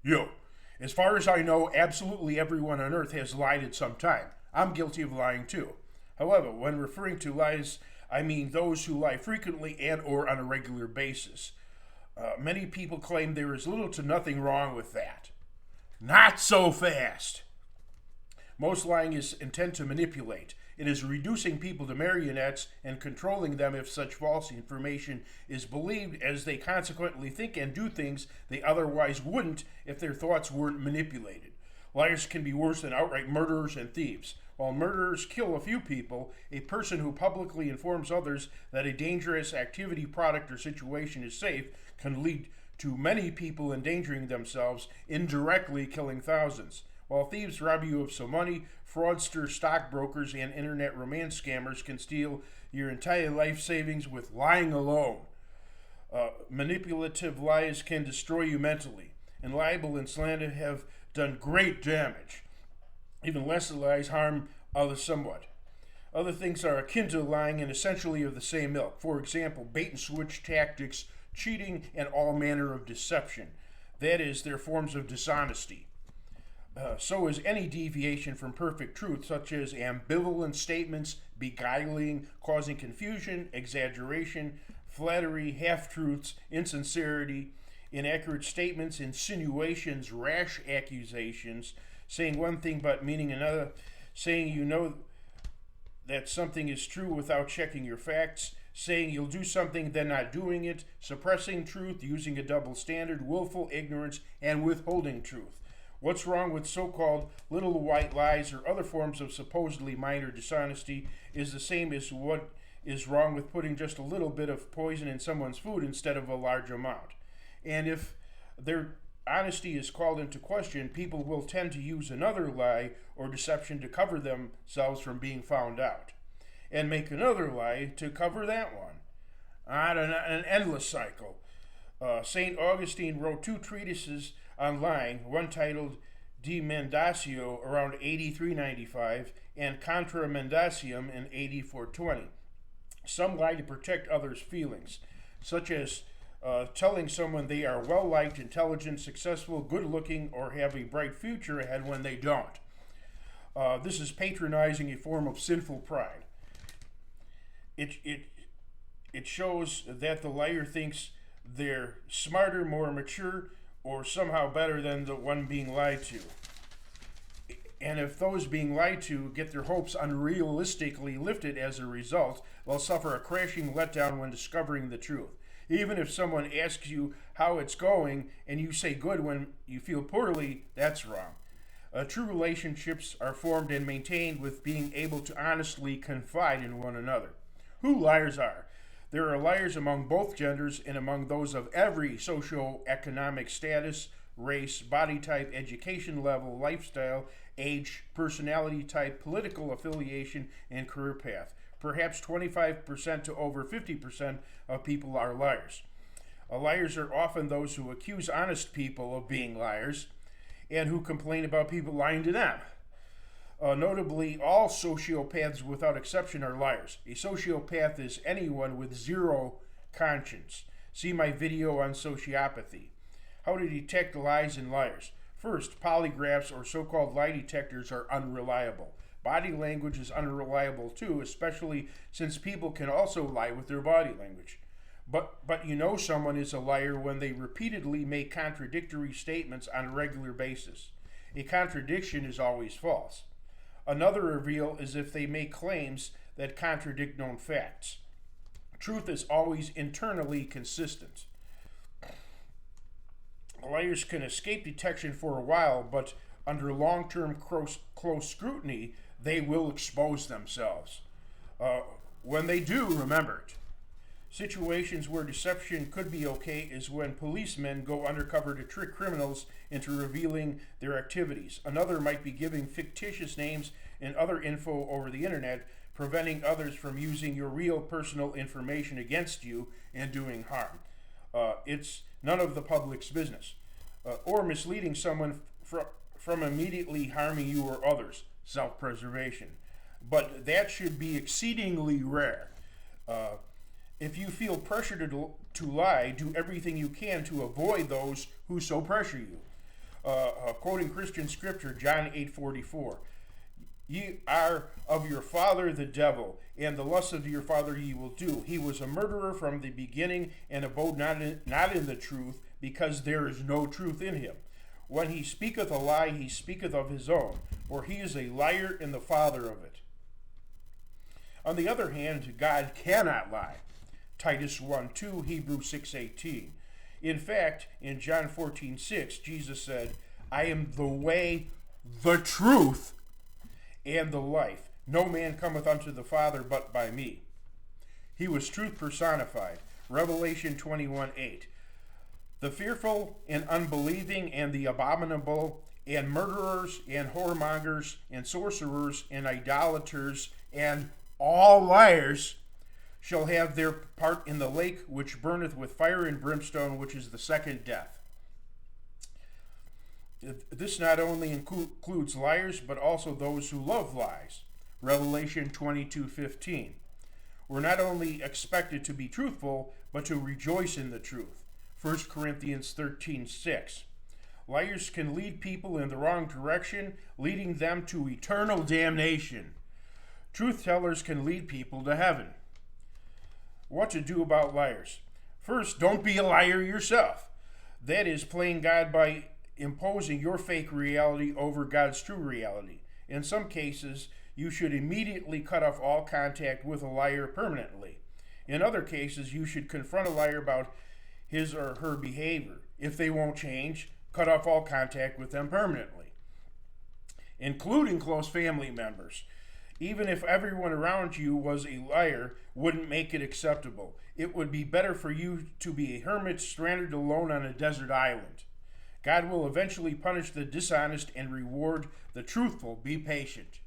Yo, as far as I know, absolutely everyone on earth has lied at some time. I'm guilty of lying too. However, when referring to lies, I mean those who lie frequently and or on a regular basis. Many people claim there is little to nothing wrong with that. Not so fast. Most lying is intent to manipulate. It is reducing people to marionettes and controlling them if such false information is believed, as they consequently think and do things they otherwise wouldn't if their thoughts weren't manipulated. Liars can be worse than outright murderers and thieves. While murderers kill a few people, a person who publicly informs others that a dangerous activity, product, or situation is safe can lead to many people endangering themselves, indirectly killing thousands. While thieves rob you of some money, fraudsters, stockbrokers, and internet romance scammers can steal your entire life savings with lying alone. Manipulative lies can destroy you mentally, and libel and slander have done great damage. Even lesser lies harm others somewhat. Other things are akin to lying and essentially of the same ilk. For example, bait and switch tactics, cheating, and all manner of deception. That is, they're forms of dishonesty. So is any deviation from perfect truth, such as ambivalent statements, beguiling, causing confusion, exaggeration, flattery, half truths, insincerity, inaccurate statements, insinuations, rash accusations, saying one thing but meaning another, saying you know that something is true without checking your facts, saying you'll do something then not doing it, suppressing truth, using a double standard, willful ignorance, and withholding truth. What's wrong with so-called little white lies or other forms of supposedly minor dishonesty is the same as what is wrong with putting just a little bit of poison in someone's food instead of a large amount. And if their honesty is called into question, people will tend to use another lie or deception to cover themselves from being found out, and make another lie to cover that one. On an endless cycle. St. Augustine wrote two treatises on lying, one titled De Mendatio around AD 395 and Contra Mendacium in AD 420. Some lie to protect others' feelings, such as telling someone they are well liked, intelligent, successful, good looking, or have a bright future ahead when they don't. This is patronizing a form of sinful pride. It shows that the liar thinks they're smarter, more mature, or somehow better than the one being lied to. And if those being lied to get their hopes unrealistically lifted as a result, they'll suffer a crashing letdown when discovering the truth. Even if someone asks you how it's going and you say good when you feel poorly, that's wrong. True relationships are formed and maintained with being able to honestly confide in one another. Who liars are? There are liars among both genders and among those of every socio-economic status, race, body type, education level, lifestyle, age, personality type, political affiliation, and career path. Perhaps 25% to over 50% of people are liars. Liars are often those who accuse honest people of being liars and who complain about people lying to them. Notably, all sociopaths without exception are liars. A sociopath is anyone with zero conscience. See my video on sociopathy. How to detect lies and liars. First, polygraphs or so-called lie detectors are unreliable. Body language is unreliable too, especially since people can also lie with their body language. But you know someone is a liar when they repeatedly make contradictory statements on a regular basis. A contradiction is always false. Another reveal is if they make claims that contradict known facts. Truth is always internally consistent. Liars can escape detection for a while, but under long-term close scrutiny, they will expose themselves. When they do, remember it. Situations where deception could be okay is when policemen go undercover to trick criminals into revealing their activities. Another might be giving fictitious names and other info over the internet, preventing others from using your real personal information against you and doing harm. It's none of the public's business. Or misleading someone from immediately harming you or others, self-preservation. But that should be exceedingly rare. If you feel pressure to lie, do everything you can to avoid those who so pressure you. quoting Christian scripture, John 8:44. Ye are of your father the devil, and the lust of your father ye will do. He was a murderer from the beginning, and abode not in the truth, because there is no truth in him. When he speaketh a lie, he speaketh of his own, for he is a liar and the father of it. On the other hand, God cannot lie. Titus 1:2, Hebrews 6:18. In fact, in John 14:6, Jesus said, I am the way, the truth, and the life. No man cometh unto the Father but by me. He was truth personified. Revelation 21:8. The fearful and unbelieving and the abominable and murderers and whoremongers and sorcerers and idolaters and all liars shall have their part in the lake which burneth with fire and brimstone, which is the second death. This not only includes liars, but also those who love lies. Revelation 22:15. We're not only expected to be truthful, but to rejoice in the truth. 1 Corinthians 13:6. Liars can lead people in the wrong direction, leading them to eternal damnation. Truth tellers can lead people to heaven. What to do about liars? First, don't be a liar yourself. That is playing God by imposing your fake reality over God's true reality. In some cases, you should immediately cut off all contact with a liar permanently. In other cases, you should confront a liar about his or her behavior. If they won't change, cut off all contact with them permanently, including close family members. Even if everyone around you was a liar, wouldn't make it acceptable. It would be better for you to be a hermit stranded alone on a desert island. God will eventually punish the dishonest and reward the truthful. Be patient.